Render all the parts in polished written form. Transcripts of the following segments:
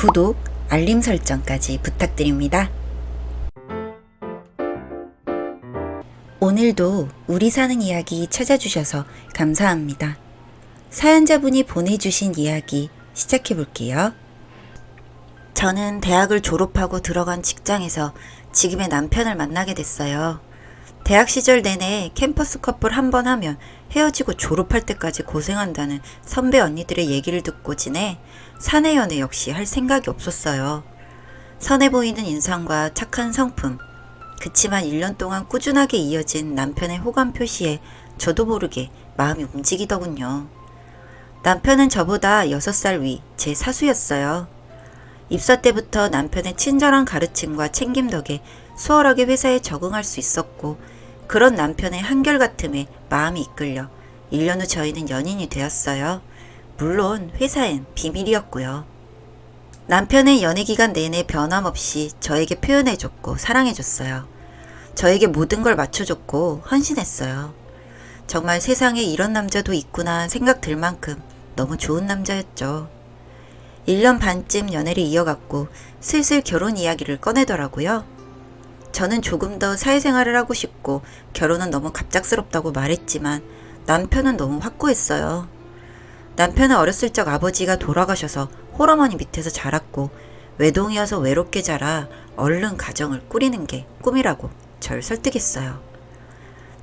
구독, 알림 설정까지 부탁드립니다. 오늘도 우리 사는 이야기 찾아주셔서 감사합니다. 사연자분이 보내주신 이야기 시작해볼게요. 저는 대학을 졸업하고 들어간 직장에서 지금의 남편을 만나게 됐어요. 대학 시절 내내 캠퍼스 커플 한 번 하면 헤어지고 졸업할 때까지 고생한다는 선배 언니들의 얘기를 듣고 지내 사내 연애 역시 할 생각이 없었어요. 선해 보이는 인상과 착한 성품, 그치만 1년 동안 꾸준하게 이어진 남편의 호감 표시에 저도 모르게 마음이 움직이더군요. 남편은 저보다 6살 위 제 사수였어요. 입사 때부터 남편의 친절한 가르침과 챙김 덕에 수월하게 회사에 적응할 수 있었고, 그런 남편의 한결같음에 마음이 이끌려 1년 후 저희는 연인이 되었어요. 물론 회사엔 비밀이었고요. 남편의 연애기간 내내 변함없이 저에게 표현해줬고 사랑해줬어요. 저에게 모든 걸 맞춰줬고 헌신했어요. 정말 세상에 이런 남자도 있구나 생각 들 만큼 너무 좋은 남자였죠. 1년 반쯤 연애를 이어갔고 슬슬 결혼 이야기를 꺼내더라고요. 저는 조금 더 사회생활을 하고 싶고 결혼은 너무 갑작스럽다고 말했지만 남편은 너무 확고했어요. 남편은 어렸을 적 아버지가 돌아가셔서 홀어머니 밑에서 자랐고 외동이어서 외롭게 자라 얼른 가정을 꾸리는 게 꿈이라고 절 설득했어요.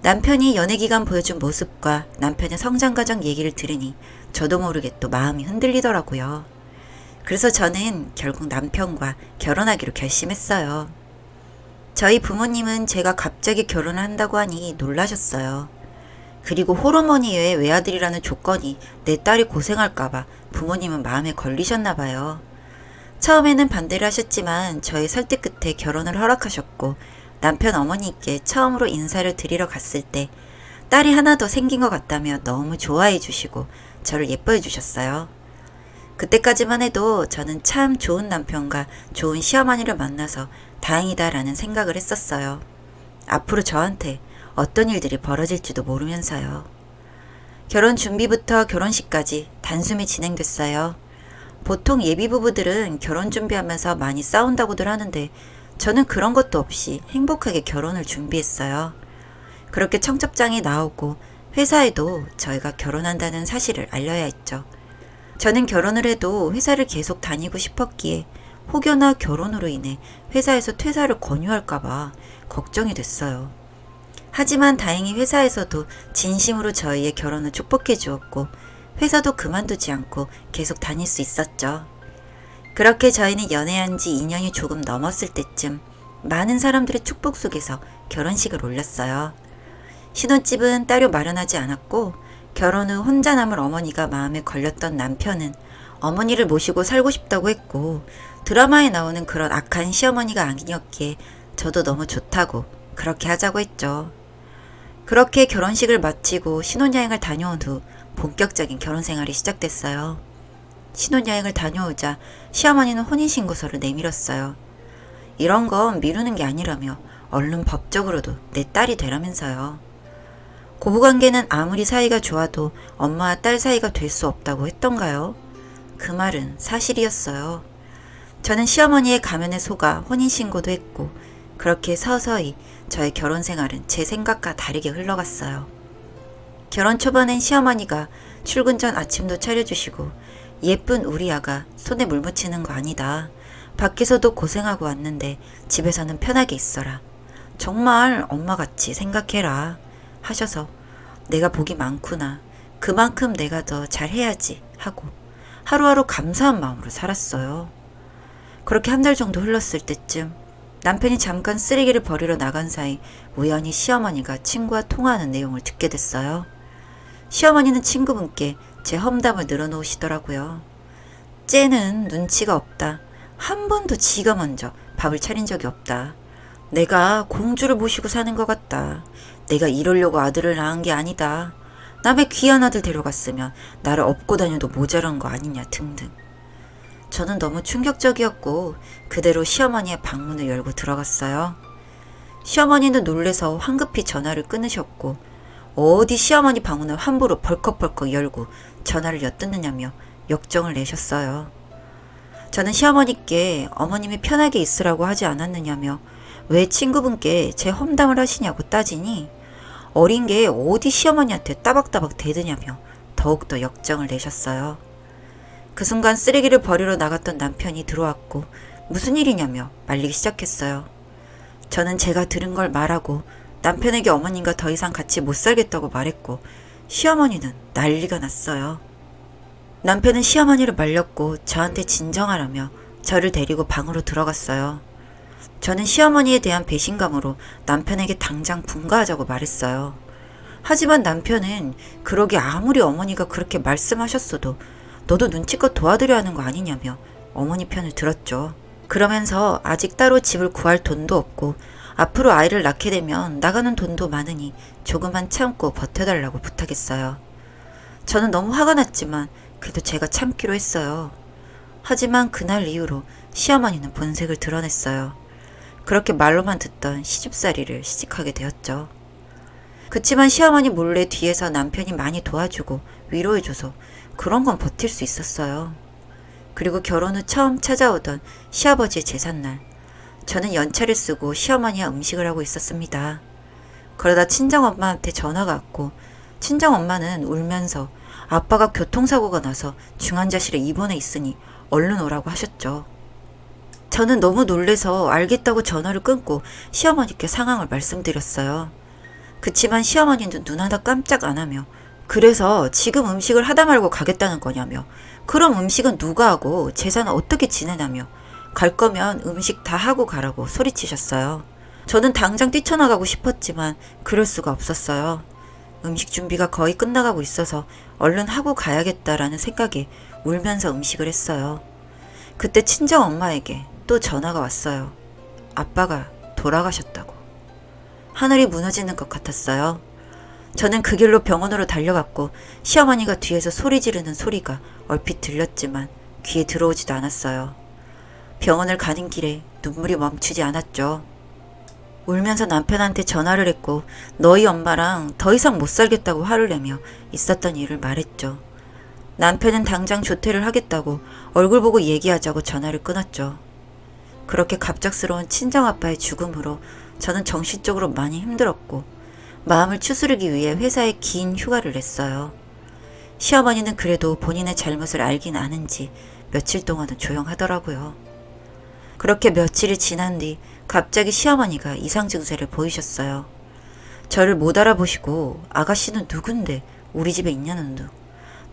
남편이 연애기간 보여준 모습과 남편의 성장과정 얘기를 들으니 저도 모르게 또 마음이 흔들리더라고요. 그래서 저는 결국 남편과 결혼하기로 결심했어요. 저희 부모님은 제가 갑자기 결혼을 한다고 하니 놀라셨어요. 그리고 홀어머니의 외아들이라는 조건이 내 딸이 고생할까봐 부모님은 마음에 걸리셨나 봐요. 처음에는 반대를 하셨지만 저의 설득 끝에 결혼을 허락하셨고, 남편 어머니께 처음으로 인사를 드리러 갔을 때 딸이 하나 더 생긴 것 같다며 너무 좋아해 주시고 저를 예뻐해 주셨어요. 그때까지만 해도 저는 참 좋은 남편과 좋은 시어머니를 만나서 다행이다라는 생각을 했었어요. 앞으로 저한테 어떤 일들이 벌어질지도 모르면서요. 결혼 준비부터 결혼식까지 단숨에 진행됐어요. 보통 예비부부들은 결혼 준비하면서 많이 싸운다고들 하는데 저는 그런 것도 없이 행복하게 결혼을 준비했어요. 그렇게 청첩장이 나오고 회사에도 저희가 결혼한다는 사실을 알려야 했죠. 저는 결혼을 해도 회사를 계속 다니고 싶었기에 혹여나 결혼으로 인해 회사에서 퇴사를 권유할까봐 걱정이 됐어요. 하지만 다행히 회사에서도 진심으로 저희의 결혼을 축복해 주었고 회사도 그만두지 않고 계속 다닐 수 있었죠. 그렇게 저희는 연애한 지 2년이 조금 넘었을 때쯤 많은 사람들의 축복 속에서 결혼식을 올렸어요. 신혼집은 따로 마련하지 않았고 결혼 후 혼자 남을 어머니가 마음에 걸렸던 남편은 어머니를 모시고 살고 싶다고 했고, 드라마에 나오는 그런 악한 시어머니가 아니었기에 저도 너무 좋다고 그렇게 하자고 했죠. 그렇게 결혼식을 마치고 신혼여행을 다녀온 후 본격적인 결혼 생활이 시작됐어요. 신혼여행을 다녀오자 시어머니는 혼인신고서를 내밀었어요. 이런 건 미루는 게 아니라며 얼른 법적으로도 내 딸이 되라면서요. 고부관계는 아무리 사이가 좋아도 엄마와 딸 사이가 될 수 없다고 했던가요? 그 말은 사실이었어요. 저는 시어머니의 가면에 속아 혼인신고도 했고 그렇게 서서히 저의 결혼 생활은 제 생각과 다르게 흘러갔어요. 결혼 초반엔 시어머니가 출근 전 아침도 차려주시고 예쁜 우리 아가 손에 물 묻히는 거 아니다. 밖에서도 고생하고 왔는데 집에서는 편하게 있어라. 정말 엄마같이 생각해라. 하셔서 내가 복이 많구나. 그만큼 내가 더 잘해야지 하고 하루하루 감사한 마음으로 살았어요. 그렇게 한 달 정도 흘렀을 때쯤 남편이 잠깐 쓰레기를 버리러 나간 사이 우연히 시어머니가 친구와 통화하는 내용을 듣게 됐어요. 시어머니는 친구분께 제 험담을 늘어놓으시더라고요. 쟤는 눈치가 없다. 한 번도 지가 먼저 밥을 차린 적이 없다. 내가 공주를 모시고 사는 것 같다. 내가 이러려고 아들을 낳은 게 아니다. 남의 귀한 아들 데려갔으면 나를 업고 다녀도 모자란 거 아니냐 등등. 저는 너무 충격적이었고 그대로 시어머니의 방문을 열고 들어갔어요. 시어머니는 놀래서 황급히 전화를 끊으셨고 어디 시어머니 방문을 함부로 벌컥벌컥 열고 전화를 엿듣느냐며 역정을 내셨어요. 저는 시어머니께 어머님이 편하게 있으라고 하지 않았느냐며 왜 친구분께 제 험담을 하시냐고 따지니 어린 게 어디 시어머니한테 따박따박 대드냐며 더욱더 역정을 내셨어요. 그 순간 쓰레기를 버리러 나갔던 남편이 들어왔고 무슨 일이냐며 말리기 시작했어요. 저는 제가 들은 걸 말하고 남편에게 어머님과 더 이상 같이 못 살겠다고 말했고 시어머니는 난리가 났어요. 남편은 시어머니를 말렸고 저한테 진정하라며 저를 데리고 방으로 들어갔어요. 저는 시어머니에 대한 배신감으로 남편에게 당장 분가하자고 말했어요. 하지만 남편은 그러게 아무리 어머니가 그렇게 말씀하셨어도 너도 눈치껏 도와드려야 하는 거 아니냐며 어머니 편을 들었죠. 그러면서 아직 따로 집을 구할 돈도 없고 앞으로 아이를 낳게 되면 나가는 돈도 많으니 조금만 참고 버텨달라고 부탁했어요. 저는 너무 화가 났지만 그래도 제가 참기로 했어요. 하지만 그날 이후로 시어머니는 본색을 드러냈어요. 그렇게 말로만 듣던 시집살이를 시집하게 되었죠. 그치만 시어머니 몰래 뒤에서 남편이 많이 도와주고 위로해줘서 그런 건 버틸 수 있었어요. 그리고 결혼 후 처음 찾아오던 시아버지의 제삿날, 저는 연차를 쓰고 시어머니와 음식을 하고 있었습니다. 그러다 친정엄마한테 전화가 왔고 친정엄마는 울면서 아빠가 교통사고가 나서 중환자실에 입원해 있으니 얼른 오라고 하셨죠. 저는 너무 놀래서 알겠다고 전화를 끊고 시어머니께 상황을 말씀드렸어요. 그치만 시어머니는 눈 하나 깜짝 안 하며 그래서 지금 음식을 하다 말고 가겠다는 거냐며 그럼 음식은 누가 하고 제사는 어떻게 지내냐며 갈 거면 음식 다 하고 가라고 소리치셨어요. 저는 당장 뛰쳐나가고 싶었지만 그럴 수가 없었어요. 음식 준비가 거의 끝나가고 있어서 얼른 하고 가야겠다라는 생각에 울면서 음식을 했어요. 그때 친정 엄마에게 또 전화가 왔어요. 아빠가 돌아가셨다고. 하늘이 무너지는 것 같았어요. 저는 그 길로 병원으로 달려갔고 시어머니가 뒤에서 소리 지르는 소리가 얼핏 들렸지만 귀에 들어오지도 않았어요. 병원을 가는 길에 눈물이 멈추지 않았죠. 울면서 남편한테 전화를 했고 너희 엄마랑 더 이상 못 살겠다고 화를 내며 있었던 일을 말했죠. 남편은 당장 조퇴를 하겠다고 얼굴 보고 얘기하자고 전화를 끊었죠. 그렇게 갑작스러운 친정아빠의 죽음으로 저는 정신적으로 많이 힘들었고 마음을 추스르기 위해 회사에 긴 휴가를 냈어요. 시어머니는 그래도 본인의 잘못을 알긴 아는지 며칠 동안은 조용하더라고요. 그렇게 며칠이 지난 뒤 갑자기 시어머니가 이상 증세를 보이셨어요. 저를 못 알아보시고 아가씨는 누군데 우리 집에 있냐는 둥.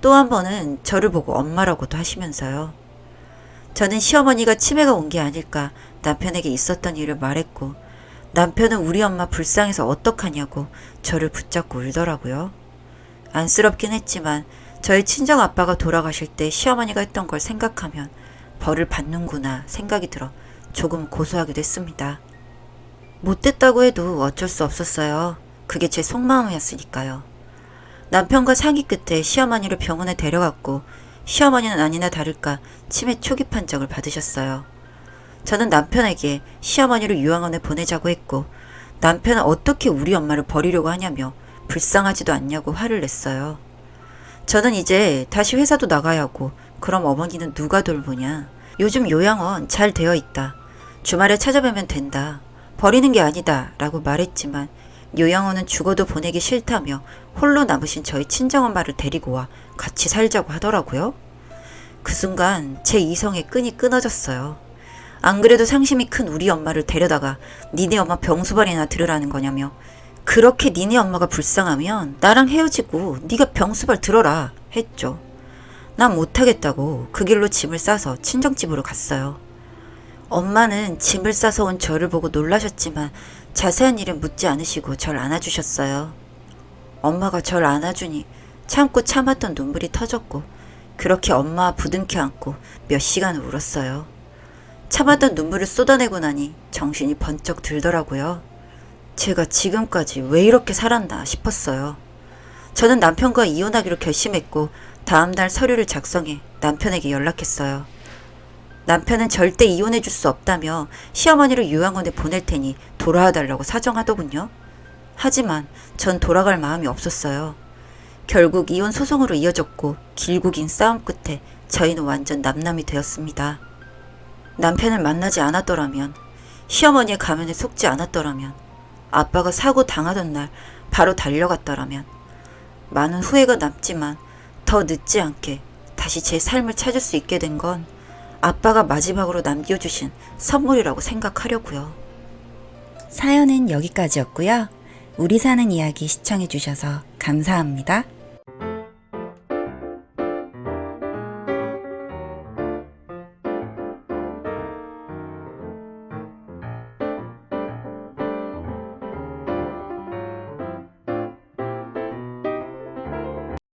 또 한 번은 저를 보고 엄마라고도 하시면서요. 저는 시어머니가 치매가 온 게 아닐까 남편에게 있었던 일을 말했고 남편은 우리 엄마 불쌍해서 어떡하냐고 저를 붙잡고 울더라고요. 안쓰럽긴 했지만 저희 친정아빠가 돌아가실 때 시어머니가 했던 걸 생각하면 벌을 받는구나 생각이 들어 조금 고소하기도 했습니다. 못됐다고 해도 어쩔 수 없었어요. 그게 제 속마음이었으니까요. 남편과 상의 끝에 시어머니를 병원에 데려갔고 시어머니는 아니나 다를까 치매 초기 판정을 받으셨어요. 저는 남편에게 시어머니를 요양원에 보내자고 했고 남편은 어떻게 우리 엄마를 버리려고 하냐며 불쌍하지도 않냐고 화를 냈어요. 저는 이제 다시 회사도 나가야 하고 그럼 어머니는 누가 돌보냐. 요즘 요양원 잘 되어 있다. 주말에 찾아뵈면 된다. 버리는 게 아니다 라고 말했지만 요양원은 죽어도 보내기 싫다며 홀로 남으신 저희 친정엄마를 데리고 와 같이 살자고 하더라고요. 그 순간 제 이성의 끈이 끊어졌어요. 안 그래도 상심이 큰 우리 엄마를 데려다가 니네 엄마 병수발이나 들으라는 거냐며 그렇게 니네 엄마가 불쌍하면 나랑 헤어지고 네가 병수발 들어라 했죠. 난 못하겠다고 그 길로 짐을 싸서 친정집으로 갔어요. 엄마는 짐을 싸서 온 저를 보고 놀라셨지만 자세한 일은 묻지 않으시고 절 안아주셨어요. 엄마가 절 안아주니 참고 참았던 눈물이 터졌고 그렇게 엄마와 부둥켜 안고 몇 시간을 울었어요. 참았던 눈물을 쏟아내고 나니 정신이 번쩍 들더라고요. 제가 지금까지 왜 이렇게 살았나 싶었어요. 저는 남편과 이혼하기로 결심했고 다음날 서류를 작성해 남편에게 연락했어요. 남편은 절대 이혼해 줄 수 없다며 시어머니를 요양원에 보낼 테니 돌아와 달라고 사정하더군요. 하지만 전 돌아갈 마음이 없었어요. 결국 이혼 소송으로 이어졌고 길고 긴 싸움 끝에 저희는 완전 남남이 되었습니다. 남편을 만나지 않았더라면, 시어머니의 가면에 속지 않았더라면, 아빠가 사고 당하던 날 바로 달려갔더라면, 많은 후회가 남지만 더 늦지 않게 다시 제 삶을 찾을 수 있게 된 건 아빠가 마지막으로 남겨주신 선물이라고 생각하려고요. 사연은 여기까지였고요. 우리 사는 이야기 시청해주셔서 감사합니다.